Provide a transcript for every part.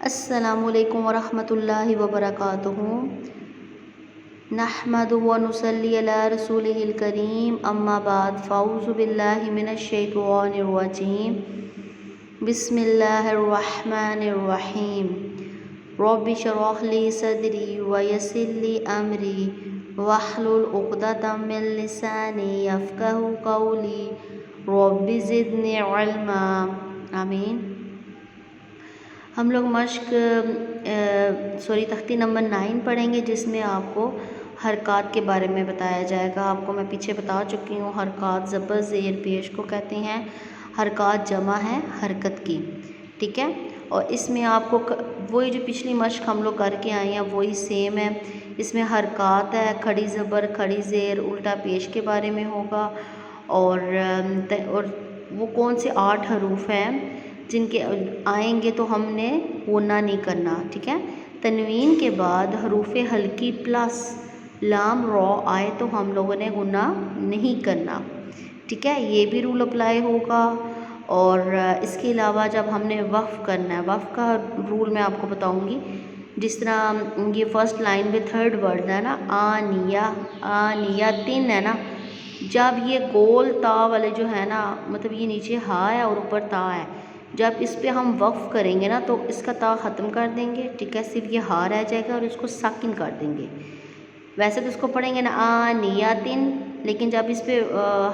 अस्सलामुअलैकुम वरहमतुल्लाहि वबरकातुहू। नहमदुहु व नुसल्ली अला रसूलिहिल करीम, अम्मा बाद, फ़अऊज़ु बिल्लाहि मिनश शैतानिर रजीम। बिस्मिल्लाहिर रहमानिर रहीम। रब्बि शरह ली सदरी व यस्सिर ली अमरी वहलुल उक़दतम मिन लिसानी यफ़क़हू क़ौली रब्बि ज़िदनी इल्मा। आमीन। हम लोग तख्ती नंबर 9 पढ़ेंगे, जिसमें आपको हरकत के बारे में बताया जाएगा। आपको मैं पीछे बता चुकी हूँ, हरकत ज़बर ज़ेर पेश को कहते हैं। हरकत जमा है हरकत की, ठीक है। और इसमें आपको वही जो पिछली मश्क हम लोग करके आए हैं वही सेम है। इसमें हरकत है, खड़ी ज़बर, खड़ी ज़ेर, उल्टा पेश के बारे में होगा। और वो कौन से 8 हरूफ हैं जिनके आएंगे तो हमने गुना नहीं करना, ठीक है। तनवीन के बाद हरूफ हल्की प्लस लाम रॉ आए तो हम लोगों ने गुना नहीं करना, ठीक है। ये भी रूल अप्लाई होगा। और इसके अलावा जब हमने वक्फ़ करना है, वक्फ़ का रूल मैं आपको बताऊंगी। जिस तरह ये फर्स्ट लाइन में थर्ड वर्ड है ना, आनिया तीन है ना। जब ये गोल ता वाले जो है ना, मतलब ये नीचे हा है और ऊपर ता है, जब इस पे हम वक्फ़ करेंगे ना तो इसका ता ख़त्म कर देंगे, ठीक है। सिर्फ ये हा रह जाएगा और इसको साकिन कर देंगे। वैसे तो इसको पढ़ेंगे ना आनियातिन, लेकिन जब इस पे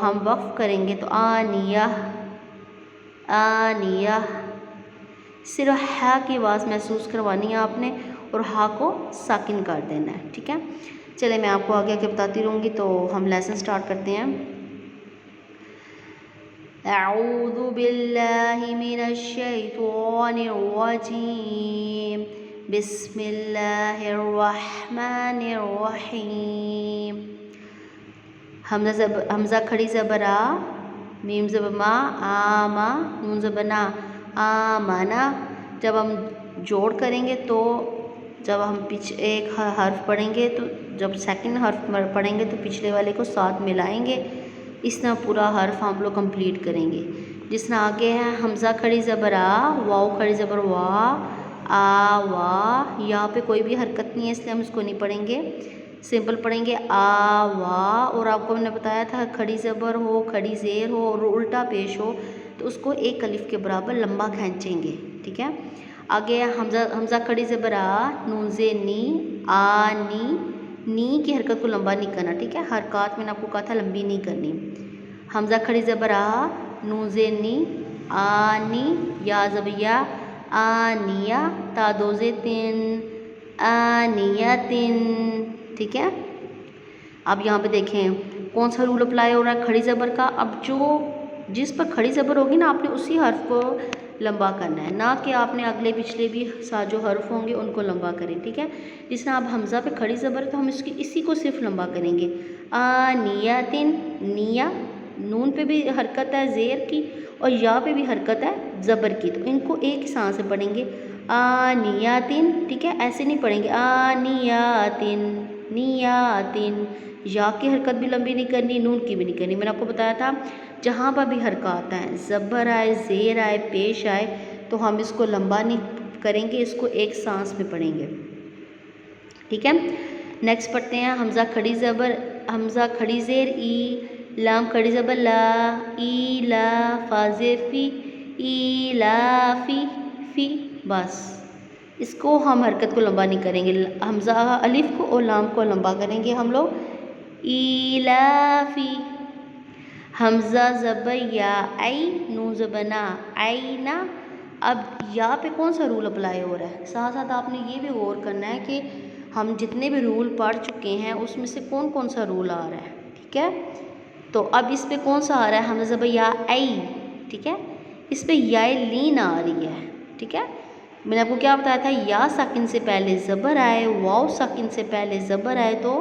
हम वक्फ़ करेंगे तो आनिया, सिर्फ हा की आवाज़ महसूस करवानी है आपने और हा को साकिन कर देना है, ठीक है। चले मैं आपको आगे आगे बताती रहूँगी। तो हम लेसन स्टार्ट करते हैं। अऊज़ु बिल्लाहि मिनश शैतानिर रजीम, बिस्मिल्लाहिर रहमानिर रहीम। हमज़ा खड़ी ज़बर आ, मीम ज़बर मा, आमा, नून ज़बर ना, आमाना। जब हम जोड़ करेंगे तो जब हम एक हर्फ पढ़ेंगे तो जब सेकंड हर्फ पढ़ेंगे तो पिछले वाले को साथ मिलाएंगे। इस तरह पूरा हर्फ हम लोग कंप्लीट करेंगे। जिस तरह आगे है हमज़ा खड़ी ज़बर आ, वाओ खड़ी ज़बर वा, आ वा। यहाँ पे कोई भी हरकत नहीं है इसलिए हम इसको नहीं पढ़ेंगे, सिंपल पढ़ेंगे आ वा। और आपको मैंने बताया था खड़ी ज़बर हो, खड़ी ज़ेर हो और उल्टा पेश हो तो उसको एक अलिफ के बराबर लंबा खींचेंगे, ठीक है। आगे हमज़ा खड़ी ज़बर आ, नून ज़े नी, आ नी की हरकत को लंबा नहीं करना, ठीक है। हरकत मैंने आपको कहा था लंबी नहीं करनी। हमज़ा खड़ी ज़बर आ, नून ज़े नी, आनी, या ज़बैया आनिया, ता दो ज़े तिन, आनियातिन, ठीक है। अब यहाँ पे देखें कौन सा रूल अप्लाई हो रहा है खड़ी ज़बर का। अब जिस पर खड़ी ज़बर होगी ना, आपने उसी हर्फ को लंबा करना है, ना कि आपने अगले पिछले भी जो हर्फ होंगे उनको लंबा करें, ठीक है। जिस तरह अब हमज़ा पे खड़ी ज़बर है तो हम इसी को सिर्फ लंबा करेंगे। आनियातिन, निया, नून पे भी हरकत है ज़ेर की और या पे भी हरकत है ज़बर की, तो इनको एक ही सांस से पढ़ेंगे आनियातिन, ठीक है। ऐसे नहीं पढ़ेंगे आनियातिन, नियातिन। या की हरकत भी लंबी नहीं करनी, नून की भी नहीं करनी। मैंने आपको बताया था जहाँ पर भी हरकत आए, ज़बर आए, ज़ेर आए, पेश आए, तो हम इसको लंबा नहीं करेंगे, इसको एक सांस में पढ़ेंगे, ठीक है। नेक्स्ट पढ़ते हैं हमज़ा खड़ी ज़बर, हमज़ा खड़ी ज़ेर ई, लाम खड़ी ज़बर ला, ई ला, फा ज़ेर फी, ई ला फी। बस इसको हम हरकत को लंबा नहीं करेंगे, हमज़ा अलिफ को और लाम को लंबा करेंगे हम लोग। इलाफी, हमज़ा ज़बर या, आई, नून ज़बर ना, आई ना। अब या पे कौन सा रूल अप्लाई हो रहा है, साथ साथ आपने ये भी गौर करना है कि हम जितने भी रूल पढ़ चुके हैं उसमें से कौन कौन सा रूल आ रहा है, ठीक है। तो अब इस पे कौन सा आ रहा है, हमज़ा ज़बर या आई, ठीक है। इस पे या लीन आ रही है, ठीक है। मैंने आपको क्या बताया था, या साकिन से पहले ज़बर आए, वाव साकिन से पहले ज़बर आए तो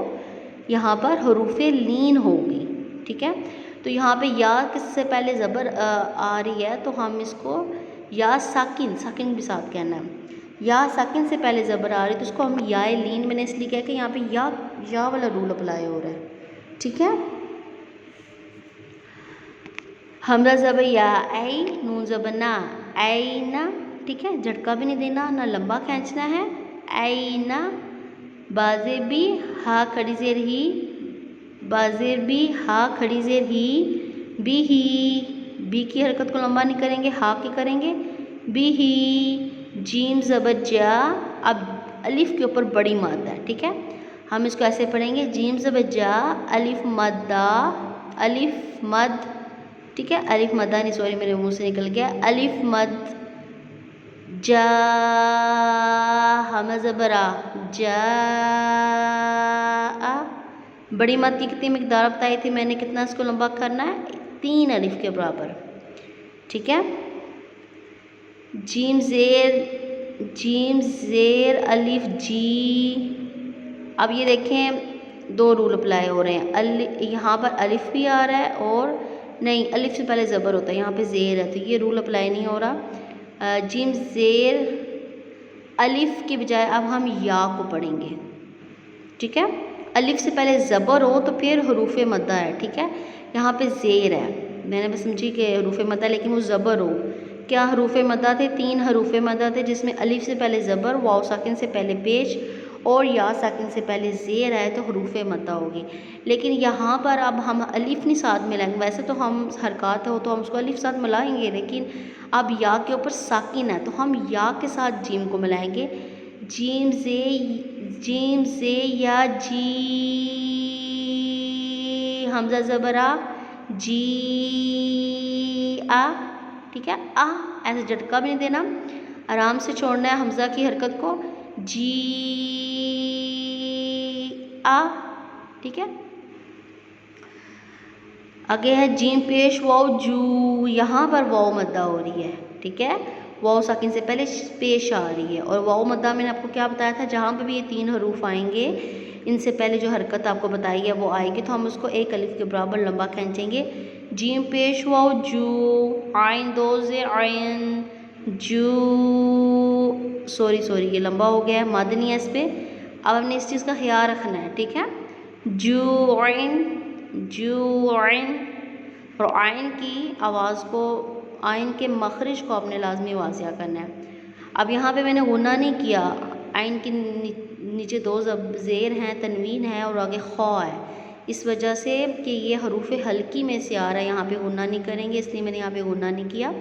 यहाँ पर हरूफे लीन होगी, ठीक है। तो यहाँ पे या किससे पहले ज़बर आ रही है तो हम इसको या साकिन भी साथ कहना है। या साकिन से पहले ज़बर आ रही है तो उसको हम या लीन, मैंने इसलिए कहा कि यहाँ पे या वाला रूल अप्लाई हो रहा है, ठीक है। हमज़ा ज़बर या आई, नून ज़बर ना, आई ना, ठीक है, झटका भी नहीं देना, ना लंबा खींचना है। ऐना, बाजेर बी, हा खड़ी जेर ही, बाजेर बी, हा खड़ी जेर ही, बी ही, बी की हरकत को लंबा नहीं करेंगे, हा की करेंगे, बी ही, जीम ज़बर जा। अब अलिफ के ऊपर बड़ी मादा है, ठीक है, हम इसको ऐसे पढ़ेंगे, जीम ज़बर जा, अलिफ मद्दा, अलिफ मद, ठीक है, अलिफ मद्दा नहीं, सॉरी मेरे मुंह से निकल गया, अलिफ मद जा, हम ज़बरा जा। बड़ी मद की कितनी मिकदार बताई थी मैंने, कितना इसको लंबा करना है, 3 अलिफ के बराबर, ठीक है। जीम ज़ेर अलिफ जी। अब ये देखें 2 रूल अप्लाई हो रहे हैं, यहाँ पर अलिफ भी आ रहा है और नहीं, अलिफ से पहले ज़बर होता है, यहाँ पे ज़ेर है, तो ये रूल अप्लाई नहीं हो रहा। जीम ज़ेर अलिफ के बजाय अब हम या को पढ़ेंगे, ठीक है। अलिफ से पहले ज़बर हो तो फिर हरूफ मद्दा है, ठीक है, यहाँ पे ज़ेर है, मैंने बस समझी कि हरूफ मद्दा, लेकिन वो ज़बर हो। क्या हरूफ मद्दा थे, 3 हरूफ मद्दा थे, जिसमें अलिफ से पहले ज़बर, वाव साकिन से पहले पेश और या साकिन से पहले ज़ेर आए तो हरूफ मद्दा होगी। लेकिन यहाँ पर अब हम अलिफ नहीं साथ मिलाएंगे, वैसे तो हम हरकत हो तो हम उसको अलिफ साथ मिलाएंगे, लेकिन अब या के ऊपर साकिन है तो हम या के साथ जीम को मिलाएंगे। जीम से या जी, हमज़ा ज़बरा जी आ, ठीक है, आ, ऐसे झटका भी नहीं देना, आराम से छोड़ना है हमज़ा की हरकत को, जी आ, ठीक है। आगे है जीम पेश वाव जू, यहाँ पर वाव मद्दा हो रही है, ठीक है, वाव साकिन से पहले पेश आ रही है, और वाव मद्दा मैंने आपको क्या बताया था, जहाँ पे भी ये 3 हरूफ आएंगे इनसे पहले जो हरकत आपको बताई है वो आएगी, तो हम उसको 1 अलिफ के बराबर लंबा खींचेंगे। जीम पेश वाव जू, आइन 2 ज़ेर आइन, जू, सॉरी ये लंबा हो गया है, मद नहीं है इस पर। अब हमने इस चीज़ का ख्याल रखना है, ठीक है, जू आइन, जू आइन, और आइन की आवाज़ को, आइन के मखरज को आपने लाजमी वाज़िया करना है। अब यहाँ पे मैंने गुना नहीं किया, आइन के नीचे 2 ज़ेर हैं, तनवीन है और आगे खौ है, इस वजह से कि ये हरूफ हल्की में से आ रहा है, यहाँ पे गुना नहीं करेंगे, इसलिए मैंने यहाँ पे गुना नहीं किया।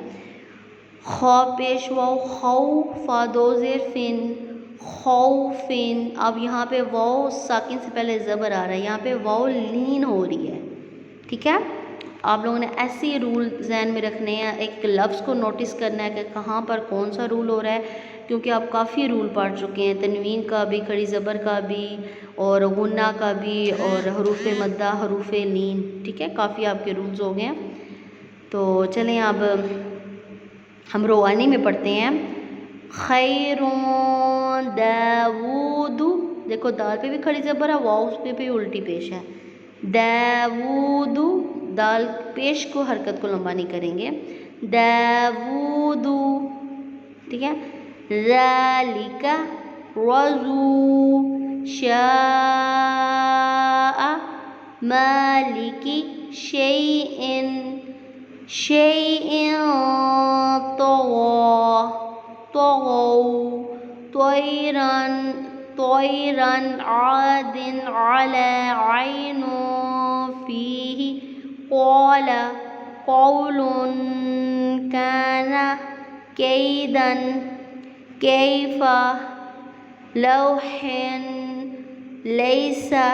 खौ पेश वाव खौ, फा 2 ज़ेर फिन, खौफिन। अब यहाँ पे वाव साकिन से पहले ज़बर आ रहा है, यहाँ पे वाव लीन हो रही है, ठीक है। आप लोगों ने ऐसे रूल जहन में रखने हैं, एक लफ्ज़ को नोटिस करना है कि कहाँ पर कौन सा रूल हो रहा है, क्योंकि आप काफ़ी रूल पढ़ चुके हैं, तनवीन का भी, खड़ी ज़बर का भी, और गुन्ना का भी, और हरूफ मद्दा, हरूफ लीन, ठीक है, काफ़ी आपके रूल्स हो गए हैं। तो चलें अब हम रोवानी में पढ़ते हैं। खैरुन दाऊदु, देखो दाल पे भी खड़ी ज़बर है, वाव पे भी उल्टी पेश है, दाऊदु, दाल पेश को हरकत को लंबा नहीं करेंगे, दाऊदु, ठीक है। ज़ालिका रज़ू, शाआ, मालिकी, शैइन, शैइन, तग़ा, तग़ौ, तैरन, तैरन, आदिन, अला, आइनु, फीही, क़ाला, क़ौलुन, काना, कैदन, कैफ़ा, लौहिन, लैसा,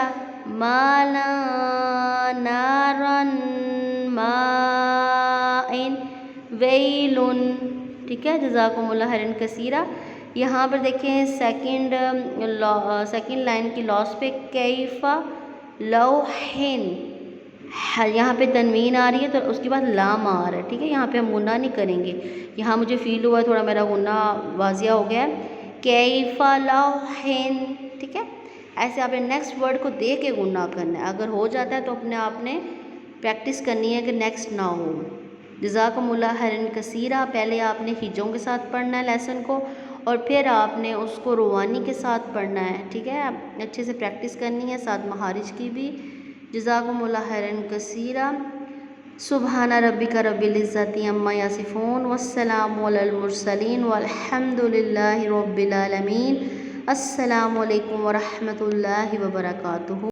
माला, नारन, माइन, वैलुन, ठीक है। जज़ाकुमुल्लाह खैरन कसीरा। यहाँ पर देखें सेकंड लाइन की लॉस पे कैफ़ा, लौहिन, यहाँ पे तनवीन आ रही है तो उसके बाद लाम आ रहा है, ठीक है, यहाँ पे हम गुन्ना नहीं करेंगे, यहाँ मुझे फील हुआ थोड़ा मेरा गुन्ना वाजिया हो गया, कैफ़ा लौहिन, ठीक है। ऐसे आपने नेक्स्ट वर्ड को दे के गुन्ना करना है, अगर हो जाता है तो अपने आपने प्रैक्टिस करनी है कि नेक्स्ट ना हो। जज़ाकुमुल्लाह खैरन कसीरा। पहले आपने हिज्जों के साथ पढ़ना है लेसन को, और फिर आपने उसको रुवानी के साथ पढ़ना है, ठीक है, अच्छे से प्रैक्टिस करनी है, साथ महारिज की भी। जज़ाकुमुल्लाह खैरन कसीरा। सुबहाना रब्बिका रब्बिल इज़्ज़ति अम्मा यासिफून वस्सलामु अलल मुरसलीन वल्हम्दुलिल्लाहि रब्बिल आलमीन। अस्सलामु अलैकुम व रहमतुल्लाहि व बरकातुहू।